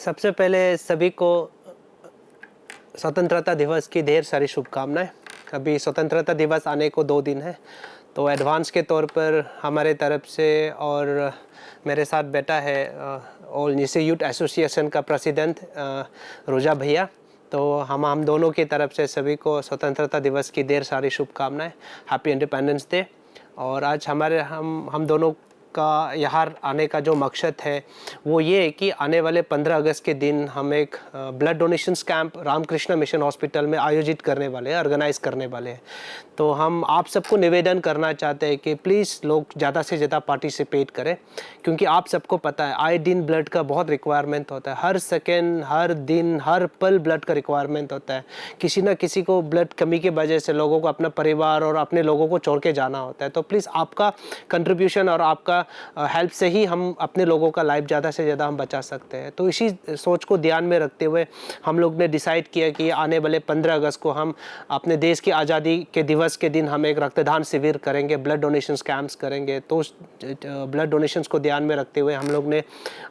सबसे पहले सभी को स्वतंत्रता दिवस की ढेर सारी शुभकामनाएं। अभी स्वतंत्रता दिवस आने को 2 दिन है, तो एडवांस के तौर पर हमारे तरफ से और मेरे साथ बैठा है ऑल निसी यूथ एसोसिएशन का प्रेसिडेंट रोजा भैया। तो हम दोनों की तरफ से सभी को स्वतंत्रता दिवस की ढेर सारी शुभकामनाएं। Happy independence day. और आज हम दोनों का यहाँ आने का जो मकसद है वो ये है कि आने वाले 15 अगस्त के दिन हम एक blood donations camp Ramakrishna Mission hospital में आयोजित करने वाले हैं, ऑर्गेनाइज करने वाले हैं। तो हम आप सबको निवेदन करना चाहते हैं कि प्लीज़ लोग ज़्यादा से ज़्यादा पार्टिसिपेट करें, क्योंकि आप सबको पता है आए दिन ब्लड का बहुत रिक्वायरमेंट होता है। हर सेकेंड, हर दिन, हर पल ब्लड का रिक्वायरमेंट होता है। किसी न किसी को ब्लड कमी की वजह से लोगों को अपना परिवार और अपने लोगों को छोड़ के जाना होता है। तो प्लीज़ आपका कंट्रीब्यूशन और आपका हेल्प से ही हम अपने लोगों का लाइफ ज़्यादा से ज़्यादा हम बचा सकते हैं। तो इसी सोच को ध्यान में रखते हुए हम लोग ने डिसाइड किया कि आने वाले 15 अगस्त को हम अपने देश की आज़ादी के दिवस के दिन हम एक रक्तदान शिविर करेंगे, ब्लड डोनेशंस कैंप्स करेंगे। तो उस ब्लड डोनेशंस को ध्यान में रखते हुए हम लोग ने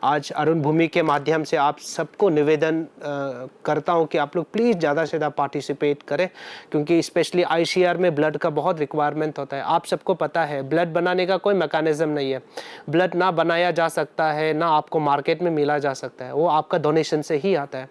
आज अरुण भूमि के माध्यम से आप सबको निवेदन करता हूँ कि आप लोग प्लीज़ ज़्यादा से ज़्यादा पार्टिसिपेट करें, क्योंकि स्पेशली आईसीआर में ब्लड का बहुत रिक्वायरमेंट होता है। आप सबको पता है ब्लड बनाने का कोई मैकेनिज्म नहीं है। ब्लड ना बनाया जा सकता है, ना आपको मार्केट में मिला जा सकता है, वो आपका डोनेशन से ही आता है।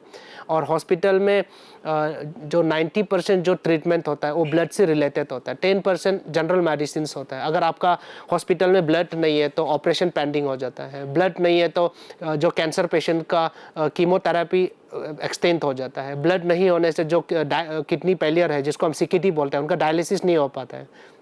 और हॉस्पिटल में जो 90% जो ट्रीटमेंट होता है वो ब्लड से रिलेटेड होता है। 10% जनरल मेडिसिन होता है। अगर आपका हॉस्पिटल में ब्लड नहीं है तो ऑपरेशन पेंडिंग हो जाता है। ब्लड नहीं है तो जो कैंसर पेशेंट का कीमोथेरेपी एक्सटेंड हो जाता है। ब्लड नहीं होने से जो किडनी फेलियर है, जिसको हम सीकेडी बोलते हैं, उनका डायलिसिस नहीं हो पाता है।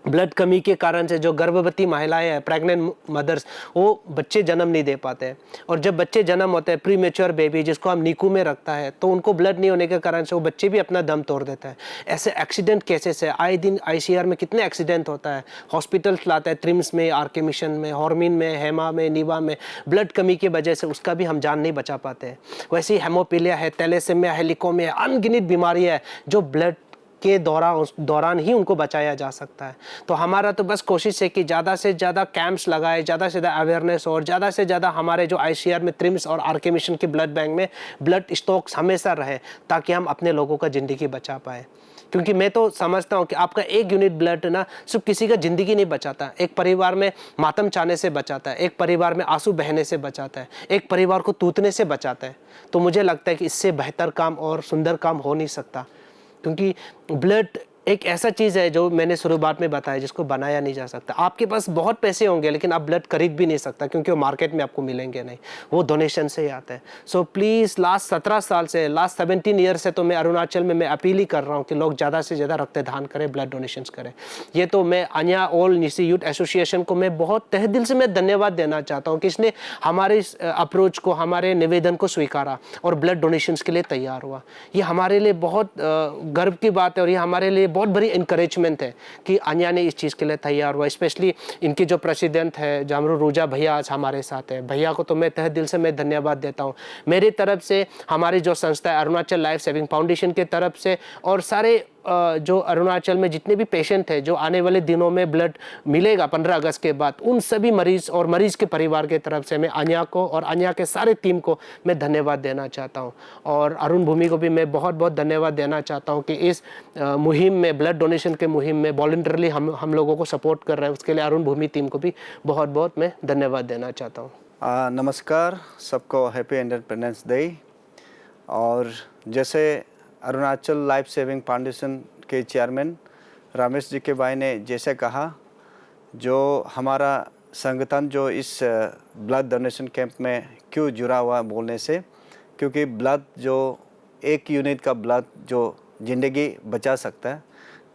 ब्लड कमी के कारण से जो गर्भवती महिलाएं हैं, प्रेग्नेंट मदर्स, वो बच्चे जन्म नहीं दे पाते हैं। और जब बच्चे जन्म होते हैं, प्री मेच्योर बेबी जिसको हम नीकू में रखता है, तो उनको ब्लड नहीं होने के कारण से वो बच्चे भी अपना दम तोड़ देता है। ऐसे एक्सीडेंट केसेस है, आए दिन आईसीआर में कितने एक्सीडेंट होता है। हॉस्पिटल्स लाता है, ट्रिम्स में, आरके मिशन में, हॉर्मिन में, हेमा में, नीवा में, ब्लड कमी की वजह से उसका भी हम जान नहीं बचा पाते हैं। वैसे ही हेमोपीलिया है, थैलेसेमिया है, लिकोमिया है, अनगिनत बीमारियाँ है जो ब्लड के दौरान ही उनको बचाया जा सकता है। तो हमारा तो बस कोशिश है कि ज़्यादा से ज़्यादा कैंप्स लगाए, ज़्यादा से ज़्यादा अवेयरनेस और ज़्यादा से ज़्यादा हमारे जो आईसीआर में ट्रिम्स और आरके मिशन के ब्लड बैंक में ब्लड स्टॉक्स हमेशा रहे, ताकि हम अपने लोगों का ज़िंदगी बचा पाए। क्योंकि मैं तो समझता हूँ कि आपका एक यूनिट ब्लड ना सिर्फ किसी का ज़िंदगी नहीं बचाता, एक परिवार में मातम छाने से बचाता है, एक परिवार में आंसू बहने से बचाता है, एक परिवार को टूटने से बचाता है। तो मुझे लगता है कि इससे बेहतर काम और सुंदर काम हो नहीं सकता, क्योंकि ब्लड एक ऐसा चीज़ है जो मैंने शुरुआत में बताया, जिसको बनाया नहीं जा सकता। आपके पास बहुत पैसे होंगे लेकिन आप ब्लड खरीद भी नहीं सकता, क्योंकि वो मार्केट में आपको मिलेंगे नहीं, वो डोनेशन से ही आता है। सो प्लीज़ लास्ट 17 साल से, लास्ट 17 ईयर से तो मैं अरुणाचल में मैं अपील ही कर रहा हूँ कि लोग ज़्यादा से ज़्यादा रक्तदान करें, ब्लड डोनेशन करें। ये तो मैं अन्या ऑल निसी यूथ एसोसिएशन को मैं बहुत तहे दिल से मैं धन्यवाद देना चाहता हूँ कि इसने हमारे इस अप्रोच को, हमारे निवेदन को स्वीकारा और ब्लड डोनेशन के लिए तैयार हुआ। ये हमारे लिए बहुत गर्व की बात है और ये हमारे लिए बहुत बड़ी इंकरेजमेंट है कि अन्या ने इस चीज़ के लिए तैयार हुआ। स्पेशली इनकी जो प्रेसिडेंट है जामरू रोजा भैया आज हमारे साथ है। भैया को तो मैं तहे दिल से मैं धन्यवाद देता हूँ। मेरी तरफ से, हमारी जो संस्था है अरुणाचल लाइफ सेविंग फाउंडेशन की तरफ से, और सारे जो अरुणाचल में जितने भी पेशेंट हैं जो आने वाले दिनों में ब्लड मिलेगा 15 अगस्त के बाद, उन सभी मरीज और मरीज के परिवार के तरफ से मैं अन्या को और अन्या के सारे टीम को मैं धन्यवाद देना चाहता हूं। और अरुण भूमि को भी मैं बहुत बहुत धन्यवाद देना चाहता हूं कि इस मुहिम में, ब्लड डोनेशन के मुहिम में वॉलंटरली हम लोगों को सपोर्ट कर रहे हैं। उसके लिए अरुण भूमि टीम को भी बहुत बहुत मैं धन्यवाद देना चाहता हूँ। नमस्कार सबको, हैप्पी इंडिपेंडेंस डे। और जैसे अरुणाचल लाइफ सेविंग फाउंडेशन के चेयरमैन रमेश जी के भाई ने जैसे कहा, जो हमारा संगठन जो इस ब्लड डोनेशन कैंप में क्यों जुड़ा हुआ बोलने से, क्योंकि ब्लड जो एक यूनिट का ब्लड जो ज़िंदगी बचा सकता है,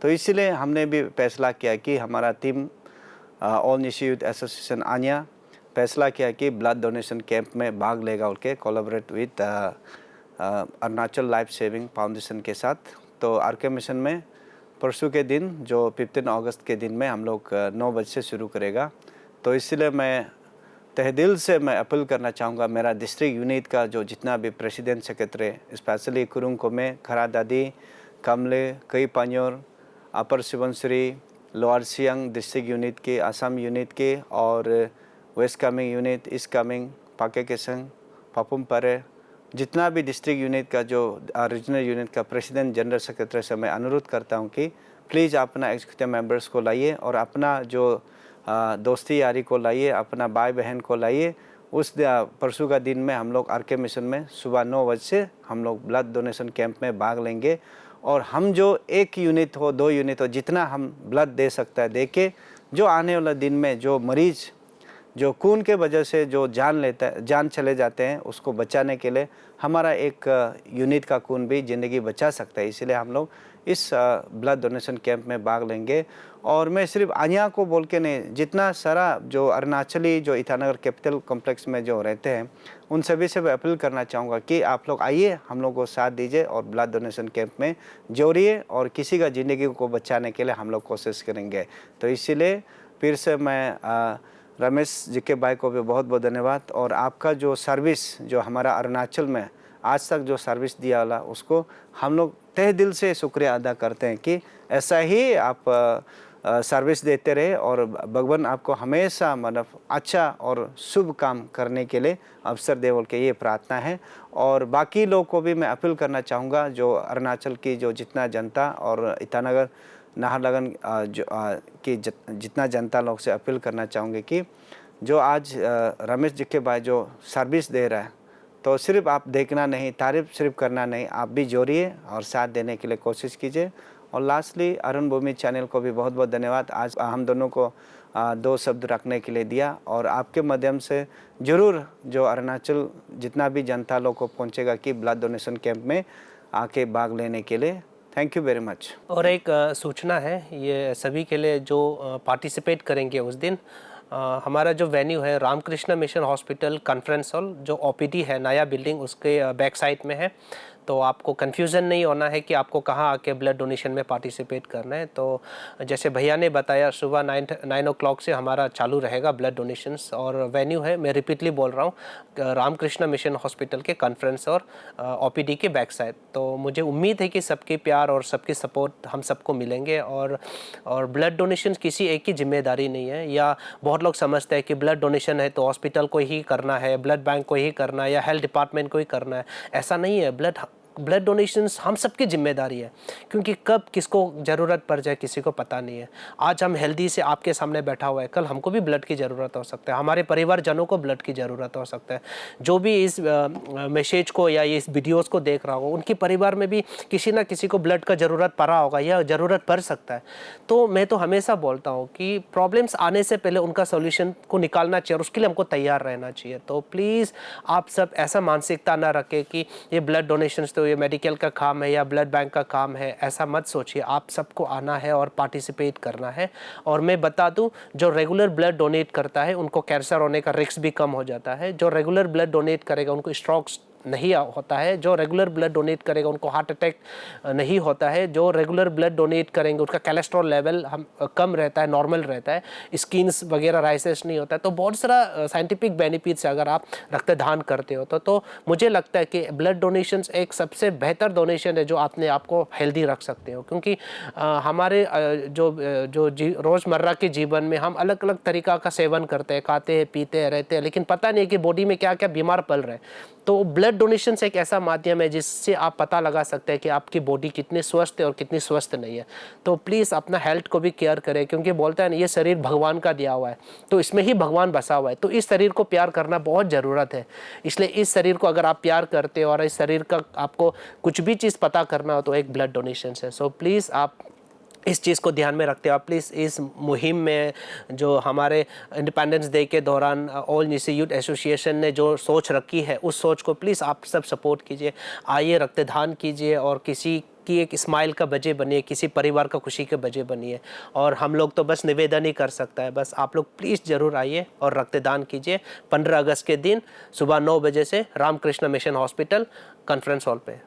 तो इसीलिए हमने भी फैसला किया कि हमारा team all Nyishi youth association आन्या फैसला किया कि ब्लड डोनेशन कैंप में भाग लेगा और के collaborate with Arunachal life saving foundation के साथ। तो आरके मिशन में परसों के दिन जो 15 अगस्त के दिन में हम लोग 9 बजे से शुरू करेगा। तो इसलिए मैं तहे दिल से मैं अपील करना चाहूँगा, मेरा डिस्ट्रिक्ट यूनिट का जो जितना भी president secretary, specially Kurung Kumey, Kra Daadi, Kamle, कई Panyor, upper Subansiri, lower Siang district unit के, असम यूनिट के, और west Kameng unit, east Kameng, Pakke Kessang, Papum Pare, जितना भी डिस्ट्रिक्ट यूनिट का जो रीजनल यूनिट का प्रेसिडेंट जनरल सेक्रेटरी से मैं अनुरोध करता हूँ कि प्लीज़ अपना एग्जीक्यूटिव मेंबर्स को लाइए और अपना जो दोस्ती यारी को लाइए, अपना भाई बहन को लाइए। उस परसों का दिन में हम लोग RK मिशन में सुबह 9 बजे से हम लोग ब्लड डोनेशन कैंप में भाग लेंगे और हम जो 1 यूनिट हो 2 यूनिट हो जितना हम ब्लड दे सकता है दे के जो आने वाला दिन में जो मरीज़ जो खून के वजह से जो जान चले जाते हैं उसको बचाने के लिए हमारा एक यूनिट का खून भी ज़िंदगी बचा सकता है। इसलिए हम लोग इस ब्लड डोनेशन कैंप में भाग लेंगे। और मैं सिर्फ आन्या को बोल के नहीं, जितना सारा जो अरुणाचली जो ईटानगर कैपिटल कॉम्प्लेक्स में जो रहते हैं उन सभी से भी अपील करना चाहूँगा कि आप लोग आइए, हम लोग को साथ दीजिए और ब्लड डोनेशन कैंप में जोड़िए और किसी का ज़िंदगी को बचाने के लिए हम लोग कोशिश करेंगे। तो इसीलिए फिर से मैं रमेश जी के भाई को भी बहुत बहुत धन्यवाद और आपका जो सर्विस जो हमारा अरुणाचल में आज तक जो सर्विस दिया वाला उसको हम लोग तहे दिल से शुक्रिया अदा करते हैं कि ऐसा ही आप सर्विस देते रहे और भगवान आपको हमेशा मतलब अच्छा और शुभ काम करने के लिए अवसर दे बोल के ये प्रार्थना है। और बाकी लोग को भी मैं अपील करना चाहूँगा जो अरुणाचल की जो जितना जनता और ईटानगर नाहरलगुन की जितना जनता लोग से अपील करना चाहूँगी कि जो आज रमेश जी के भाई जो सर्विस दे रहा है तो सिर्फ आप देखना नहीं, तारीफ सिर्फ करना नहीं, आप भी जोड़िए और साथ देने के लिए कोशिश कीजिए। और लास्टली अरुण भूमि चैनल को भी बहुत बहुत धन्यवाद, आज हम दोनों को 2 शब्द रखने के लिए दिया और आपके माध्यम से ज़रूर जो अरुणाचल जितना भी जनता लोग को पहुँचेगा कि ब्लड डोनेशन कैंप में आके भाग लेने के लिए। Thank you very much. और एक सूचना है ये सभी के लिए जो पार्टिसिपेट करेंगे उस दिन, हमारा जो वेन्यू है Ramakrishna Mission hospital conference hall जो OPD है नया बिल्डिंग उसके बैक साइड में है। तो आपको कन्फ्यूज़न नहीं होना है कि आपको कहाँ आके ब्लड डोनेशन में पार्टिसिपेट करना है। तो जैसे भैया ने बताया सुबह 9 o'clock से हमारा चालू रहेगा ब्लड डोनेशंस और वेन्यू है, मैं रिपीटली बोल रहा हूँ, रामकृष्ण मिशन हॉस्पिटल के कॉन्फ्रेंस और OPD के बैक साइड। तो मुझे उम्मीद है कि सबके प्यार और सबकी सपोर्ट हम सबको मिलेंगे। और ब्लड डोनेशन किसी एक की जिम्मेदारी नहीं है, या बहुत लोग समझते हैं कि ब्लड डोनेशन है तो हॉस्पिटल को ही करना है, ब्लड बैंक को ही करना है या हेल्थ डिपार्टमेंट को ही करना है। ऐसा नहीं है, ब्लड डोनेशंस हम सबकी जिम्मेदारी है, क्योंकि कब किसको ज़रूरत पड़ जाए किसी को पता नहीं है। आज हम हेल्दी से आपके सामने बैठा हुआ है, कल हमको भी ब्लड की ज़रूरत हो सकता है, हमारे परिवारजनों को ब्लड की ज़रूरत हो सकता है। जो भी इस मैसेज को या इस वीडियोस को देख रहा हो उनके परिवार में भी किसी ना किसी को ब्लड का ज़रूरत पड़ा होगा या ज़रूरत पड़ सकता है। तो मैं तो हमेशा बोलता हूँ कि प्रॉब्लम्स आने से पहले उनका सोल्यूशन को निकालना चाहिए और उसके लिए हमको तैयार रहना चाहिए। तो प्लीज़ आप सब ऐसा मानसिकता ना रखें कि ये ब्लड डोनेशंस तो ये मेडिकल का काम है या ब्लड बैंक का काम है, ऐसा मत सोचिए। आप सबको आना है और पार्टिसिपेट करना है। और मैं बता दूं, जो रेगुलर ब्लड डोनेट करता है उनको कैंसर होने का रिस्क भी कम हो जाता है। जो रेगुलर ब्लड डोनेट करेगा उनको स्ट्रोक्स नहीं होता है। जो रेगुलर ब्लड डोनेट करेगा उनको हार्ट अटैक नहीं होता है। जो रेगुलर ब्लड डोनेट करेंगे उसका कोलेस्ट्रॉल लेवल कम रहता है, नॉर्मल रहता है, स्किन्स वगैरह राइसेस नहीं होता है। तो बहुत सारा साइंटिफिक बेनिफिट्स अगर आप रक्तदान करते हो तो मुझे लगता है कि ब्लड डोनेशन एक सबसे बेहतर डोनेशन है जो आपने आपको हेल्दी रख सकते हो। क्योंकि हमारे जो रोज़मर्रा के जीवन में हम अलग अलग तरीक़ा का सेवन करते हैं, खाते हैं, पीते हैं, रहते हैं, लेकिन पता नहीं है कि बॉडी में क्या क्या बीमार पल रहे हैं। तो ब्लड डोनेशन एक ऐसा माध्यम है जिससे आप पता लगा सकते हैं कि आपकी बॉडी कितनी स्वस्थ है और कितनी स्वस्थ नहीं है। तो प्लीज़ अपना हेल्थ को भी केयर करें, क्योंकि बोलता है ना ये शरीर भगवान का दिया हुआ है, तो इसमें ही भगवान बसा हुआ है। तो इस शरीर को प्यार करना बहुत ज़रूरत है। इसलिए इस शरीर को अगर आप प्यार करते हो और इस शरीर का आपको कुछ भी चीज़ पता करना हो तो एक ब्लड डोनेशन है। सो प्लीज़ आप इस चीज़ को ध्यान में रखते हो। आप प्लीज़ इस मुहिम में जो हमारे इंडिपेंडेंस डे के दौरान ऑल न्यूसी यूथ एसोसिएशन ने जो सोच रखी है उस सोच को प्लीज़ आप सब सपोर्ट कीजिए। आइए, रक्तदान कीजिए और किसी की एक स्माइल का वजह बनिए, किसी परिवार का खुशी के वजह बनिए। और हम लोग तो बस निवेदन ही कर सकता है, बस आप लोग प्लीज़ ज़रूर आइए और रक्तदान कीजिए 15 अगस्त के दिन सुबह 9 बजे से Ramakrishna Mission hospital conference hall पे।